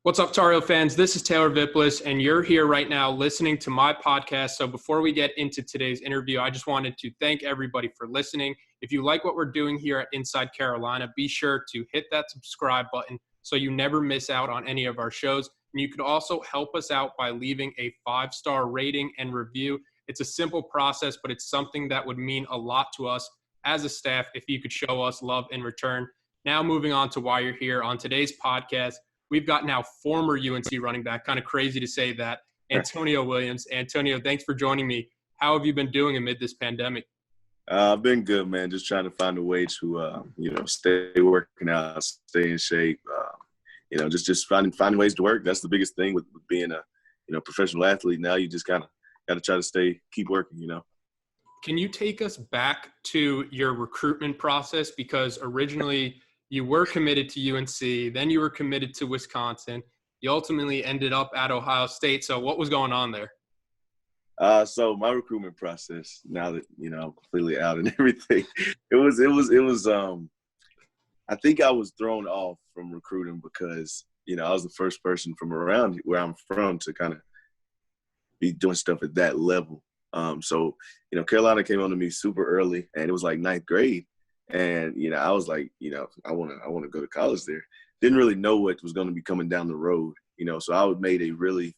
What's up, Tar Heel fans? This is Taylor Vippolis, and you're here right now listening to my podcast. So before we get into today's interview, I just wanted to thank everybody for listening. If you like what we're doing here at Inside Carolina, be sure to hit that subscribe button so you never miss out on any of our shows. And you could also help us out by leaving a 5-star rating and review. It's a simple process, but it's something that would mean a lot to us as a staff if you could show us love in return. Now moving on to why you're here. On today's podcast, we've got now former UNC running back, kind of crazy to say that, Antonio Williams. Antonio, thanks for joining me. How have you been doing amid this pandemic? I've been good, man. Just trying to find a way to, stay working out, stay in shape. Just finding ways to work. That's the biggest thing with being a professional athlete. Now you just kind of got to try to keep working. Can you take us back to your recruitment process? Because originally you were committed to UNC, then you were committed to Wisconsin. You ultimately ended up at Ohio State. So what was going on there? So my recruitment process, now that, I'm completely out and everything, it was I think I was thrown off from recruiting because, I was the first person from around where I'm from to kind of be doing stuff at that level. Carolina came on to me super early, and it was like ninth grade. And, I was like, I want to go to college there. Didn't really know what was going to be coming down the road, so I made a really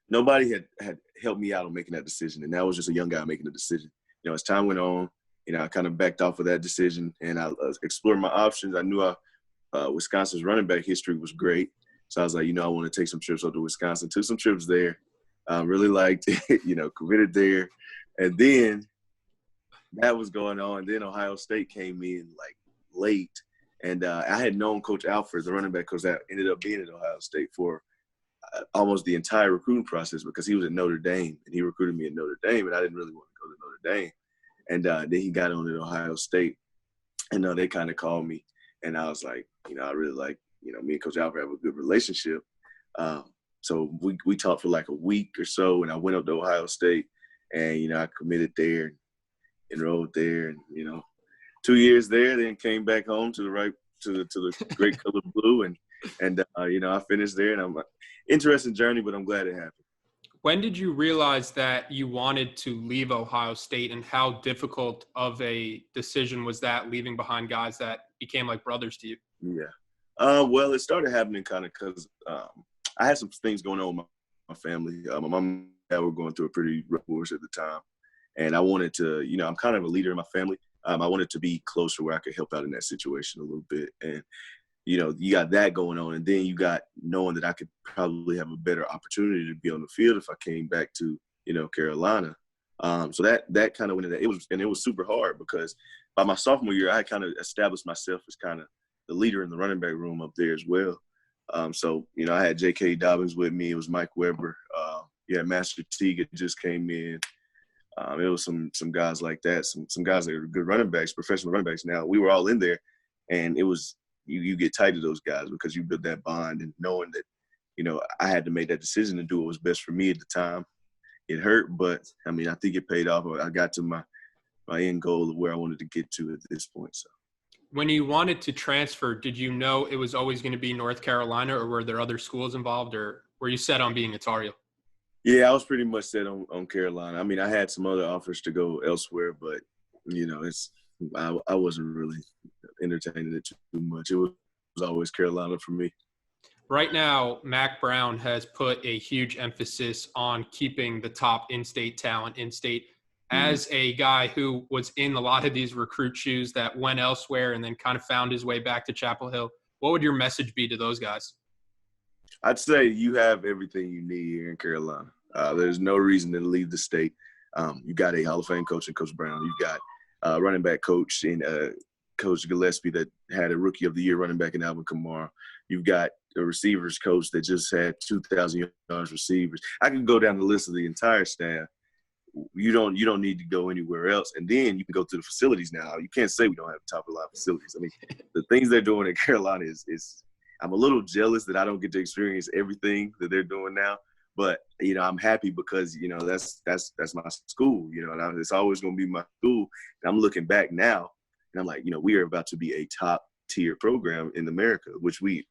nobody had helped me out on making that decision. And that was just a young guy making the decision. As time went on, I kind of backed off of that decision, and I explored my options. I knew Wisconsin's running back history was great. So I was like, I want to take some trips up to Wisconsin. Took some trips there. Really liked it, committed there. And then that was going on. Then Ohio State came in like late. And I had known Coach Alford, the running back coach that ended up being at Ohio State for almost the entire recruiting process because he was at Notre Dame. And he recruited me at Notre Dame, and I didn't really want to go to Notre Dame. And then he got on at Ohio State. And they kind of called me. And I was like, I really like, me and Coach Alford have a good relationship. So we talked for like a week or so, and I went up to Ohio State. And, I committed there, enrolled there, and, 2 years there, then came back home to the great color blue. And I finished there, and I'm an interesting journey, but I'm glad it happened. When did you realize that you wanted to leave Ohio State, and how difficult of a decision was that, leaving behind guys that became like brothers to you? Yeah. Well, it started happening kind of because I had some things going on with my family. My mom and dad were going through a pretty rough divorce at the time. And I wanted to, I'm kind of a leader in my family. I wanted to be closer where I could help out in that situation a little bit. And, you got that going on. And then you got knowing that I could probably have a better opportunity to be on the field if I came back to, Carolina. So that kind of went into that. It was super hard because by my sophomore year, I had kind of established myself as kind of the leader in the running back room up there as well. I had J.K. Dobbins with me. It was Mike Weber. Master Teague just came in. It was some guys like that, some guys that are good running backs, professional running backs. Now, we were all in there, and it was you get tight to those guys because you build that bond and knowing that, I had to make that decision to do what was best for me at the time. It hurt, but, I think it paid off. I got to my end goal of where I wanted to get to at this point. So. When you wanted to transfer, did you know it was always going to be North Carolina, or were there other schools involved, or were you set on being a Tar Heel? Yeah, I was pretty much set on Carolina. I had some other offers to go elsewhere, but, I wasn't really entertaining it too much. It was always Carolina for me. Right now, Mack Brown has put a huge emphasis on keeping the top in-state talent in-state. As a guy who was in a lot of these recruit shoes that went elsewhere and then kind of found his way back to Chapel Hill, what would your message be to those guys? I'd say you have everything you need here in Carolina. There's no reason to leave the state. You got a Hall of Fame coach in Coach Brown. You've got a running back coach in Coach Gillespie that had a Rookie of the Year running back in Alvin Kamara. You've got a receivers coach that just had 2,000 yards receivers. I can go down the list of the entire staff. You don't need to go anywhere else. And then you can go to the facilities now. You can't say we don't have top-of-the-line facilities. The things they're doing in Carolina is I'm a little jealous that I don't get to experience everything that they're doing now. But, I'm happy because, that's my school, and it's always going to be my school. And I'm looking back now, and I'm like, we are about to be a top tier program in America, which we're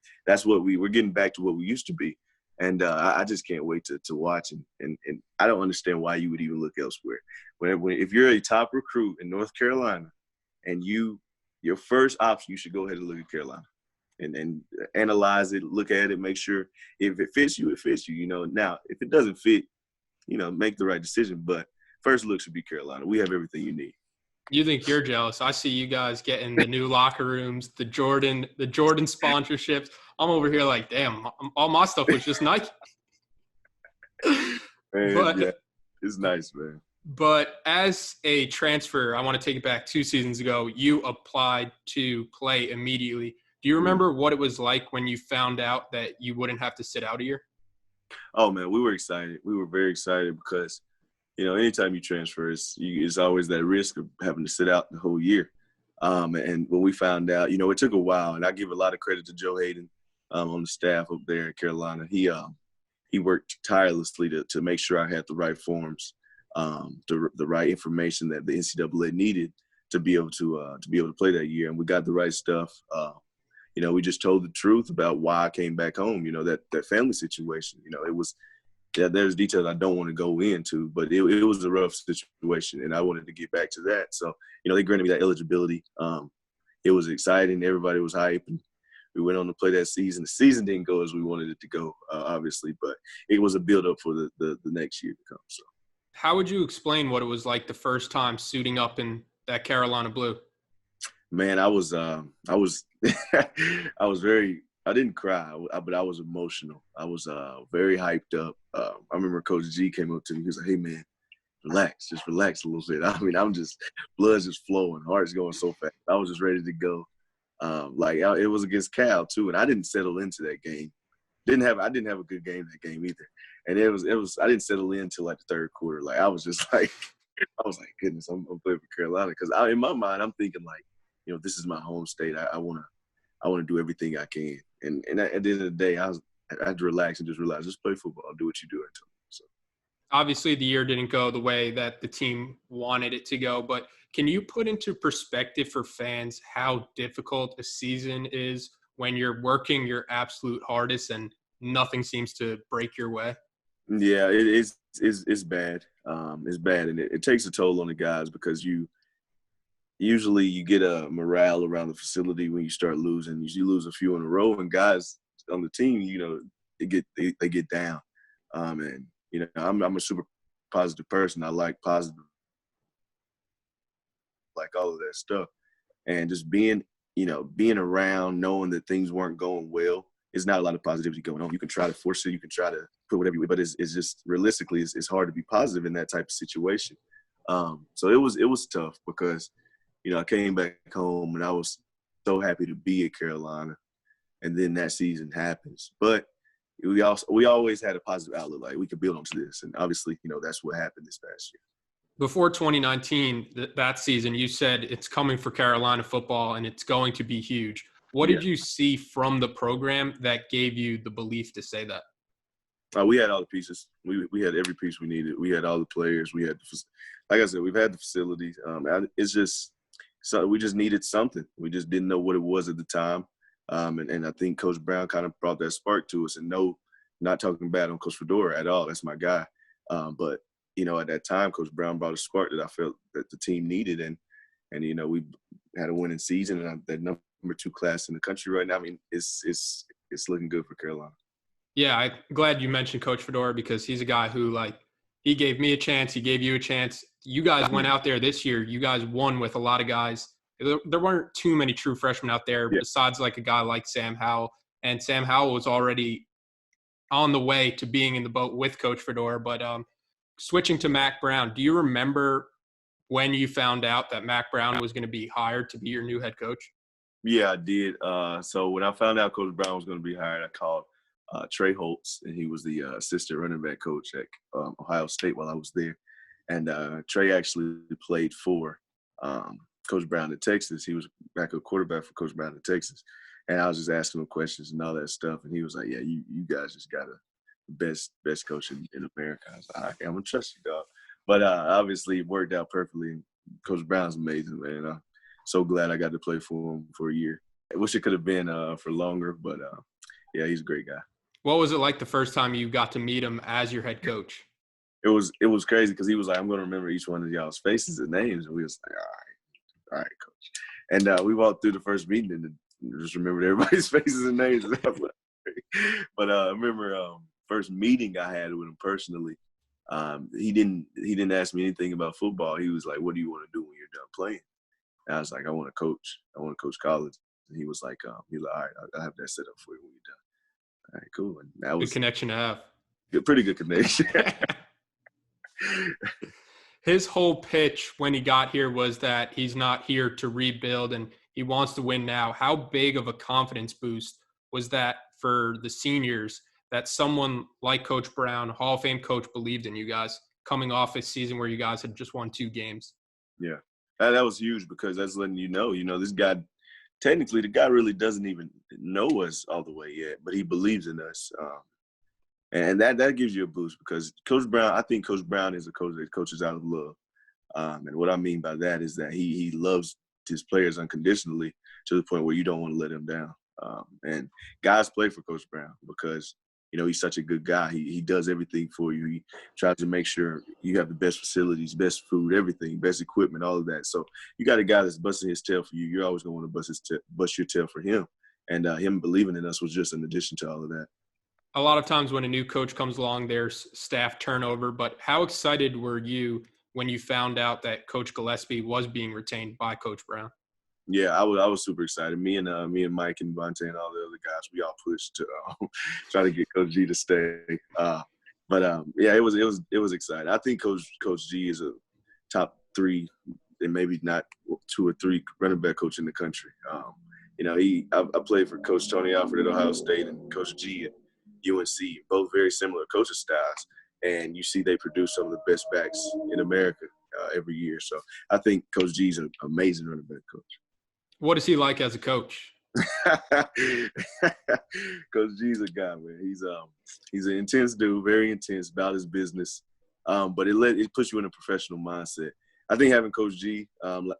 getting back to what we used to be. And I just can't wait to watch. And I don't understand why you would even look elsewhere. If you're a top recruit in North Carolina and your first option, you should go ahead and look at Carolina and analyze it, look at it, make sure if it fits you, it fits you. Now, if it doesn't fit, make the right decision. But first look should be Carolina. We have everything you need. You think you're jealous? I see you guys getting the new locker rooms, the Jordan sponsorships. I'm over here like, damn, all my stuff was just Nike. Man, but yeah, it's nice, man. But as a transfer, I want to take it back 2 seasons ago. You applied to play immediately. Do you remember what it was like when you found out that you wouldn't have to sit out a year? Oh man, we were excited. We were very excited because, anytime you transfer, it's always that risk of having to sit out the whole year. And when we found out, it took a while, and I give a lot of credit to Joe Hayden on the staff up there in Carolina. He worked tirelessly to make sure I had the right forms, the right information that the NCAA needed to be able to play that year, and we got the right stuff. We just told the truth about why I came back home. That family situation. It was. Yeah, there's details I don't want to go into, but it was a rough situation, and I wanted to get back to that. So, they granted me that eligibility. It was exciting. Everybody was hyped, and we went on to play that season. The season didn't go as we wanted it to go, obviously, but it was a build-up for the next year to come. So, how would you explain what it was like the first time suiting up in that Carolina blue? Man, I was I didn't cry, but I was emotional. I was very hyped up. I remember Coach G came up to me. He was like, "Hey, man, relax. Just relax a little bit." I mean, blood's just flowing. Heart's going so fast. I was just ready to go. It was against Cal, too, and I didn't settle into that game. I didn't have a good game that game either. And I didn't settle in until like the third quarter. Like, I was just like, goodness, I'm playing for Carolina. Because in my mind, I'm thinking like, this is my home state. I want to do everything I can. And at the end of the day, I had to relax and just realize, just play football, do what you do. So, obviously, the year didn't go the way that the team wanted it to go, but can you put into perspective for fans how difficult a season is when you're working your absolute hardest and nothing seems to break your way? Yeah, it's bad. It's bad, and it takes a toll on the guys because usually you get a morale around the facility when you start losing. You lose a few in a row, and guys on the team, they get down. And I'm a super positive person. I like positive, like all of that stuff. And just being around, knowing that things weren't going well, there's not a lot of positivity going on. You can try to force it, you can try to put whatever you, but it's just realistically, it's hard to be positive in that type of situation. So it was tough because. I came back home and I was so happy to be at Carolina, and then that season happens. But we always had a positive outlook, like we could build onto this, and obviously, that's what happened this past year. Before 2019, that season, you said it's coming for Carolina football and it's going to be huge. What did you see from the program that gave you the belief to say that? We had all the pieces. We had every piece we needed. We had all the players. We had, like I said, we've had the facilities. It's just. So we just needed something. We just didn't know what it was at the time. And I think Coach Brown kind of brought that spark to us. And no, not talking bad on Coach Fedora at all. That's my guy. But, at that time, Coach Brown brought a spark that I felt that the team needed. And we had a winning season. And that number 2 class in the country right now, I mean, it's looking good for Carolina. Yeah, I'm glad you mentioned Coach Fedora because he's a guy who, he gave me a chance. He gave you a chance. You guys went out there this year. You guys won with a lot of guys. There weren't too many true freshmen out there besides a guy like Sam Howell. And Sam Howell was already on the way to being in the boat with Coach Fedora. But switching to Mack Brown, do you remember when you found out that Mack Brown was going to be hired to be your new head coach? Yeah, I did. So when I found out Coach Brown was going to be hired, I called Trey Holtz, and he was the assistant running back coach at Ohio State while I was there. And Trey actually played for Coach Brown at Texas. He was backup quarterback for Coach Brown at Texas. And I was just asking him questions and all that stuff. And he was like, yeah, you guys just got the best coach in America. I was like, okay, I'm going to trust you, dog. But obviously it worked out perfectly. Coach Brown's amazing, man. I'm so glad I got to play for him for a year. I wish it could have been for longer, but yeah, he's a great guy. What was it like the first time you got to meet him as your head coach? It was crazy because he was like, "I'm going to remember each one of y'all's faces and names," and we was like, all right, coach. And we walked through the first meeting and just remembered everybody's faces and names. But I remember first meeting I had with him personally. He didn't ask me anything about football. He was like, "What do you want to do when you're done playing?" And I was like, "I want to coach. I want to coach college." And he was like, "All right, I'll have that set up for you when you're done." All right, cool. And that was good connection to have. Pretty good connection. His whole pitch when he got here was that he's not here to rebuild and he wants to win now. How big of a confidence boost was that for the seniors that someone like Coach Brown, Hall of Fame coach, believed in you guys coming off a season where you guys had just won 2 games? Yeah, that was huge because that's letting you know, this guy, technically the guy really doesn't even know us all the way yet, but he believes in us. And that gives you a boost because Coach Brown, I think Coach Brown is a coach that coaches out of love. And what I mean by that is that he loves his players unconditionally to the point where you don't want to let him down. And guys play for Coach Brown because, he's such a good guy. He does everything for you. He tries to make sure you have the best facilities, best food, everything, best equipment, all of that. So you got a guy that's busting his tail for you. You're always going to want to bust your tail for him. And him believing in us was just an addition to all of that. A lot of times when a new coach comes along, there's staff turnover, but how excited were you when you found out that Coach Gillespie was being retained by Coach Brown? Yeah, I was super excited. Me and Mike and Vontae and all the other guys, we all pushed to try to get Coach G to stay. Yeah, it was exciting. I think Coach G is a top 3 and maybe not 2 or 3 running back coach in the country. I played for Coach Tony Alford at Ohio State and Coach G at UNC, both very similar coaching styles, and you see they produce some of the best backs in America every year. So I think Coach G's an amazing running back coach. What is he like as a coach? Coach G's a guy, man. He's an intense dude, very intense about his business, but it puts you in a professional mindset. I think having Coach G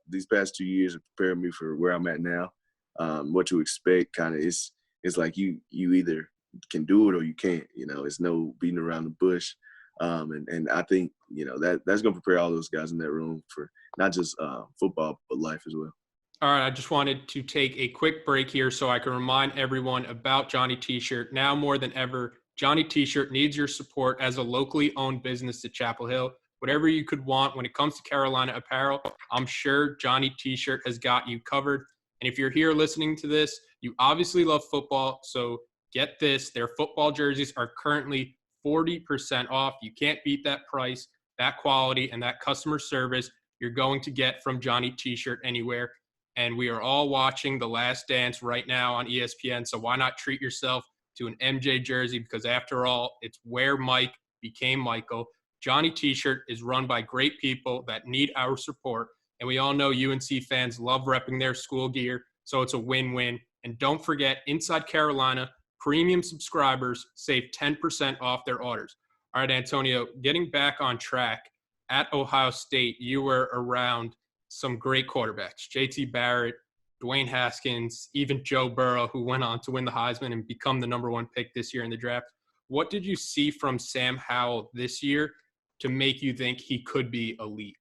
these past 2 years have prepared me for where I'm at now. What to expect, kind of, it's like you either can do it or you can't. It's no beating around the bush. And I think, that's going to prepare all those guys in that room for not just football, but life as well. All right, I just wanted to take a quick break here so I can remind everyone about Johnny T-Shirt. Now more than ever, Johnny T-Shirt needs your support as a locally owned business at Chapel Hill. Whatever you could want when it comes to Carolina apparel, I'm sure Johnny T-Shirt has got you covered. And if you're here listening to this, you obviously love football, so get this, their football jerseys are currently 40% off. You can't beat that price, that quality, and that customer service you're going to get from Johnny T-Shirt anywhere. And we are all watching The Last Dance right now on ESPN, so why not treat yourself to an MJ jersey? Because after all, it's where Mike became Michael. Johnny T-Shirt is run by great people that need our support, and we all know UNC fans love repping their school gear, so it's a win-win. And don't forget, Inside Carolina, premium subscribers save 10% off their orders. All right, Antonio, getting back on track, at Ohio State, you were around some great quarterbacks, JT Barrett, Dwayne Haskins, even Joe Burrow, who went on to win the Heisman and become the #1 pick this year in the draft. What did you see from Sam Howell this year to make you think he could be elite?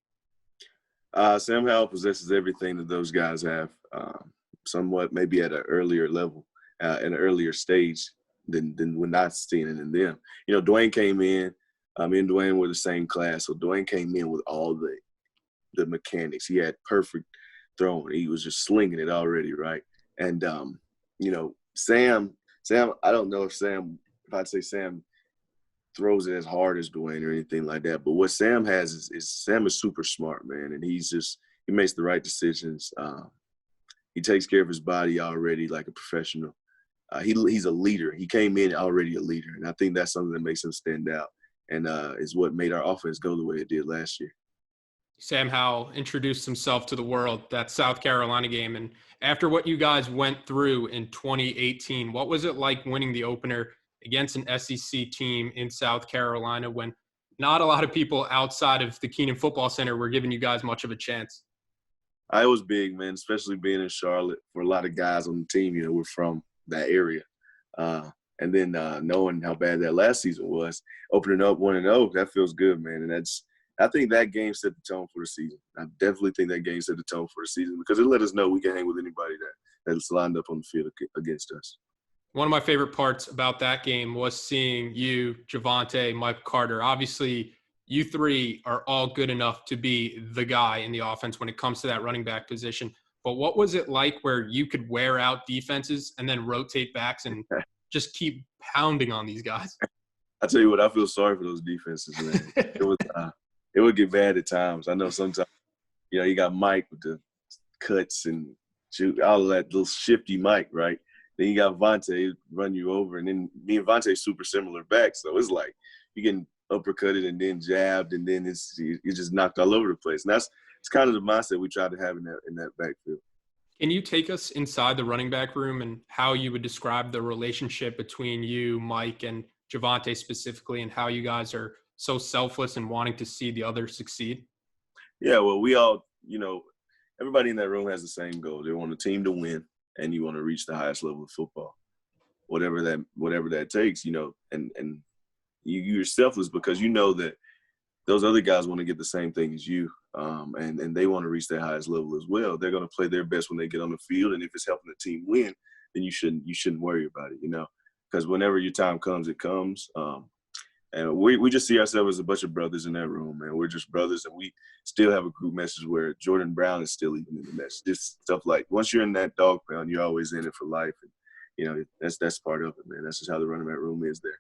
Sam Howell possesses everything that those guys have, somewhat maybe at an earlier level, at an earlier stage than when I've seen it in them. Dwayne came in. Me and Dwayne were the same class, so Dwayne came in with all the mechanics. He had perfect throwing. He was just slinging it already, right? And Sam, I don't know if I'd say Sam throws it as hard as Dwayne or anything like that. But what Sam has is Sam is super smart, man, and he makes the right decisions. He takes care of his body already like a professional. He's a leader. He came in already a leader, and I think that's something that makes him stand out and is what made our offense go the way it did last year. Sam Howell introduced himself to the world, that South Carolina game. And after what you guys went through in 2018, what was it like winning the opener against an SEC team in South Carolina when not a lot of people outside of the Keenan Football Center were giving you guys much of a chance? I was big, man, especially being in Charlotte. For a lot of guys on the team, we're from that area. And then knowing how bad that last season was, opening up 1-0, that feels good, man. And I think that game set the tone for the season. I definitely think that game set the tone for the season because it let us know we can hang with anybody that's lined up on the field against us. One of my favorite parts about that game was seeing you, Javonte, Mike Carter. Obviously, you three are all good enough to be the guy in the offense when it comes to that running back position. But what was it like where you could wear out defenses and then rotate backs and just keep pounding on these guys? I tell you what, I feel sorry for those defenses, man. It would get bad at times. I know sometimes, you got Mike with the cuts and shoot, all of that little shifty Mike, right? Then you got Vontae run you over, and then me and Vontae super similar back, so it's like you getting uppercutted and then jabbed, and then you're just knocked all over the place. And it's kind of the mindset we try to have in that backfield. Can you take us inside the running back room and how you would describe the relationship between you, Mike, and Javonte specifically, and how you guys are so selfless and wanting to see the other succeed? Yeah, well, we all, everybody in that room has the same goal. They want a team to win, and you want to reach the highest level of football, whatever that takes, and you're selfless because you know that those other guys want to get the same thing as you, and they want to reach their highest level as well. They're going to play their best when they get on the field, and if it's helping the team win, then you shouldn't worry about it, because whenever your time comes, it comes. And we just see ourselves as a bunch of brothers in that room, man. We're just brothers, and we still have a group message where Jordan Brown is still even in the message. Just stuff like once you're in that dog pound, you're always in it for life, and that's part of it, man. That's just how the running back room is there.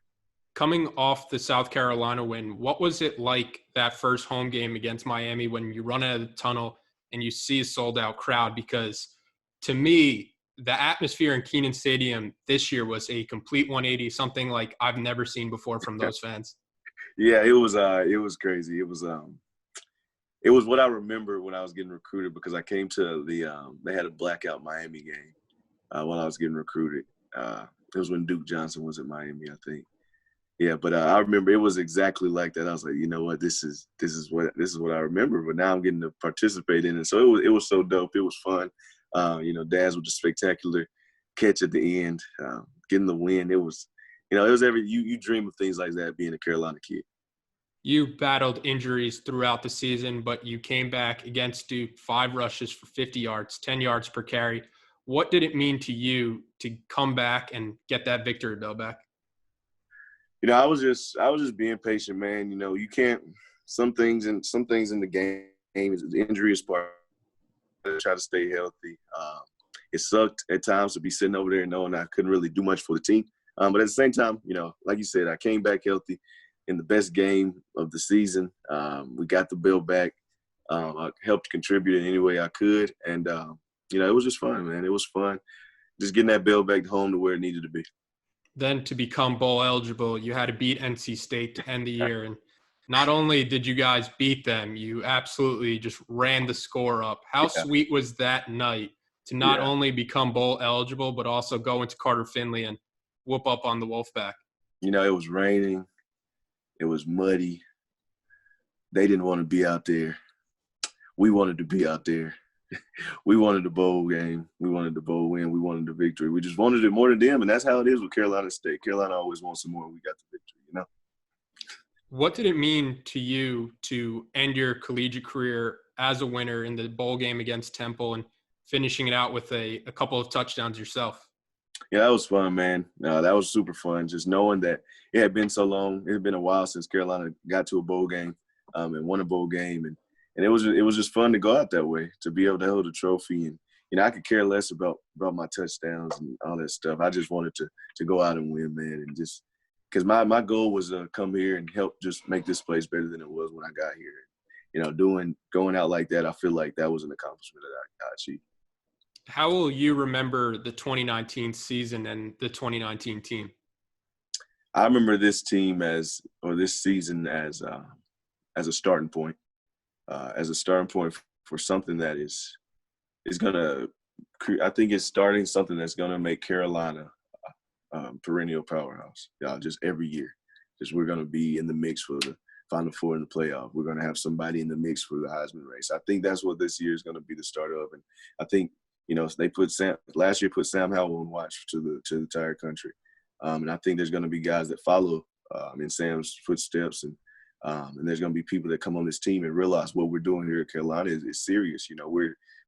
Coming off the South Carolina win, what was it like that first home game against Miami when you run out of the tunnel and you see a sold-out crowd? Because to me, the atmosphere in Kenan Stadium this year was a complete 180, something like I've never seen before from those fans. Yeah, it was crazy. It was what I remember when I was getting recruited because I came to they had a blackout Miami game while I was getting recruited. It was when Duke Johnson was at Miami, I think. Yeah, but I remember it was exactly like that. I was like, you know what, this is what I remember. But now I'm getting to participate in it, so it was so dope. It was fun. Daz with the spectacular catch at the end, getting the win. It was you dream of things like that being a Carolina kid. You battled injuries throughout the season, but you came back against Duke, 5 rushes for 50 yards, 10 yards per carry. What did it mean to you to come back and get that victory bell back? I was just being patient, man. You can't some things in the game is the injury is part. Try to stay healthy. It sucked at times to be sitting over there knowing I couldn't really do much for the team. But at the same time, like you said, I came back healthy in the best game of the season. We got the bell back. I helped contribute in any way I could. And, it was just fun, man. It was fun just getting that bell back home to where it needed to be. Then to become bowl eligible, you had to beat NC State to end the year. And not only did you guys beat them, you absolutely just ran the score up. How sweet was that night to not only become bowl eligible, but also go into Carter Finley and whoop up on the Wolfpack? It was raining. It was muddy. They didn't want to be out there. We wanted to be out there. We wanted the bowl game. We wanted the bowl win. We wanted the victory. We just wanted it more than them, and that's how it is with Carolina State. Carolina always wants some more. We got the victory, What did it mean to you to end your collegiate career as a winner in the bowl game against Temple and finishing it out with a couple of touchdowns yourself? Yeah, that was fun, man. That was super fun. Just knowing that it had been so long. It had been a while since Carolina got to a bowl game and won a bowl game. And it was just fun to go out that way, to be able to hold a trophy. And, I could care less about my touchdowns and all that stuff. I just wanted to go out and win, man, and just because my goal was to come here and help just make this place better than it was when I got here. Going out like that, I feel like that was an accomplishment that I achieved. How will you remember the 2019 season and the 2019 team? I remember this season as a starting point, for something that is going to – I think it's starting something that's going to make Carolina perennial powerhouse, just every year. Just we're going to be in the mix for Final Four in the playoff. We're going to have somebody in the mix for the Heisman race. I think that's what this year is going to be the start of. And I think, they last year put Sam Howell on watch to the entire country. And I think there's going to be guys that follow in Sam's footsteps. And there's going to be people that come on this team and realize what we're doing here at Carolina is serious.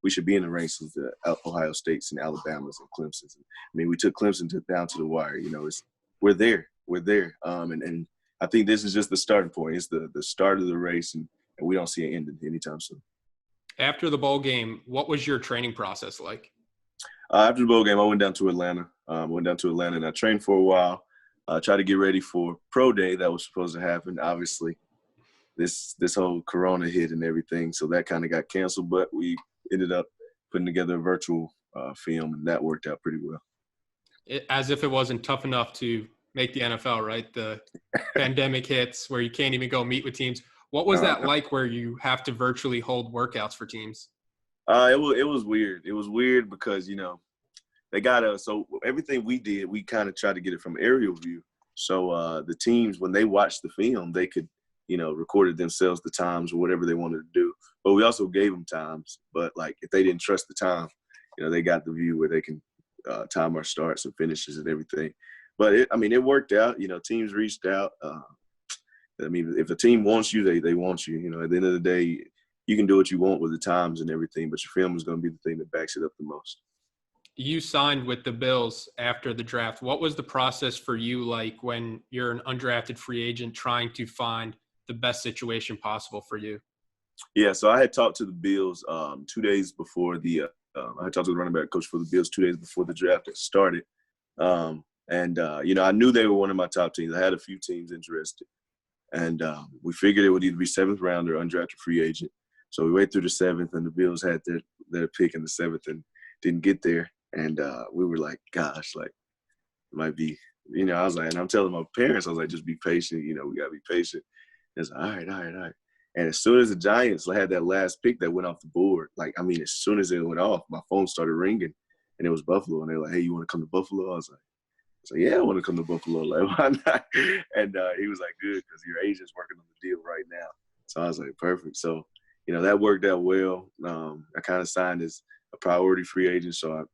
We should be in the ranks of the Ohio States and Alabamas and Clemson's. We took Clemson down to the wire. We're there. We're there. And I think this is just the starting point. It's the start of the race, and we don't see it ending anytime soon. After the bowl game, what was your training process like? After the bowl game, I went down to Atlanta. And I trained for a while. Tried to get ready for pro day that was supposed to happen. Obviously, this whole Corona hit and everything, so that kind of got canceled. But we ended up putting together a virtual film, and that worked out pretty well. As if it wasn't tough enough to make the NFL, right? The pandemic hits where you can't even go meet with teams. What was that like where you have to virtually hold workouts for teams? It was weird. It was weird because, they got us. So everything we did, we kind of tried to get it from aerial view. So the teams, when they watched the film, they could, recorded themselves the times or whatever they wanted to do. But we also gave them times. But, if they didn't trust the time, they got the view where they can time our starts and finishes and everything. But, it worked out. Teams reached out. If a team wants you, they want you. At the end of the day, you can do what you want with the times and everything, but your film is going to be the thing that backs it up the most. You signed with the Bills after the draft. What was the process for you like when you're an undrafted free agent trying to find the best situation possible for you? Yeah, so I had talked to the Bills 2 days before I had talked to the running back coach for the Bills 2 days before the draft had started. I knew they were one of my top teams. I had a few teams interested. And we figured it would either be seventh round or undrafted free agent. So we waited through the seventh, and the Bills had their pick in the seventh and didn't get there. And we were like, gosh, it might be, I was like, and I'm telling my parents, I was like, just be patient. We got to be patient. And it's like, all right. And as soon as the Giants had that last pick that went off the board, as soon as it went off, my phone started ringing, and it was Buffalo. And they were like, hey, you want to come to Buffalo? I was like, yeah, I want to come to Buffalo. Why not? And he was like, good, because your agent's working on the deal right now. So I was like, perfect. So, that worked out well. I kind of signed as a priority free agent. So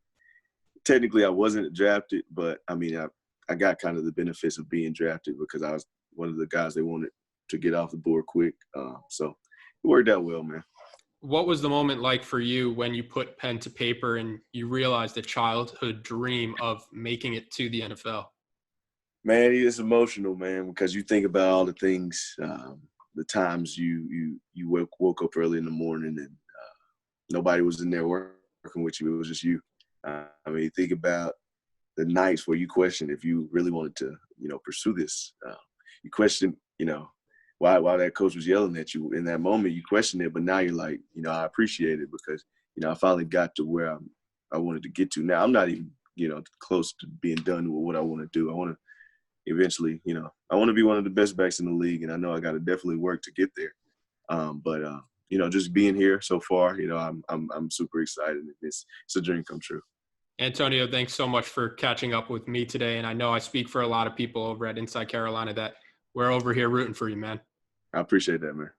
technically I wasn't drafted, but, I got kind of the benefits of being drafted because I was one of the guys they wanted to get off the board quick. So it worked out well, man. What was the moment like for you when you put pen to paper and you realized the childhood dream of making it to the NFL? Man, it's emotional, man, because you think about all the things, the times you woke up early in the morning and nobody was in there working with you. It was just you. You think about the nights where you question if you really wanted to, pursue this. You question, why that coach was yelling at you in that moment. You question it, but now you're like, I appreciate it because, I finally got to where I wanted to get to. Now I'm not even, close to being done with what I want to do. I want to eventually, I want to be one of the best backs in the league, and I know I got to definitely work to get there. But just being here so far, I'm super excited. It's a dream come true. Antonio, thanks so much for catching up with me today. And I know I speak for a lot of people over at Inside Carolina that we're over here rooting for you, man. I appreciate that, man.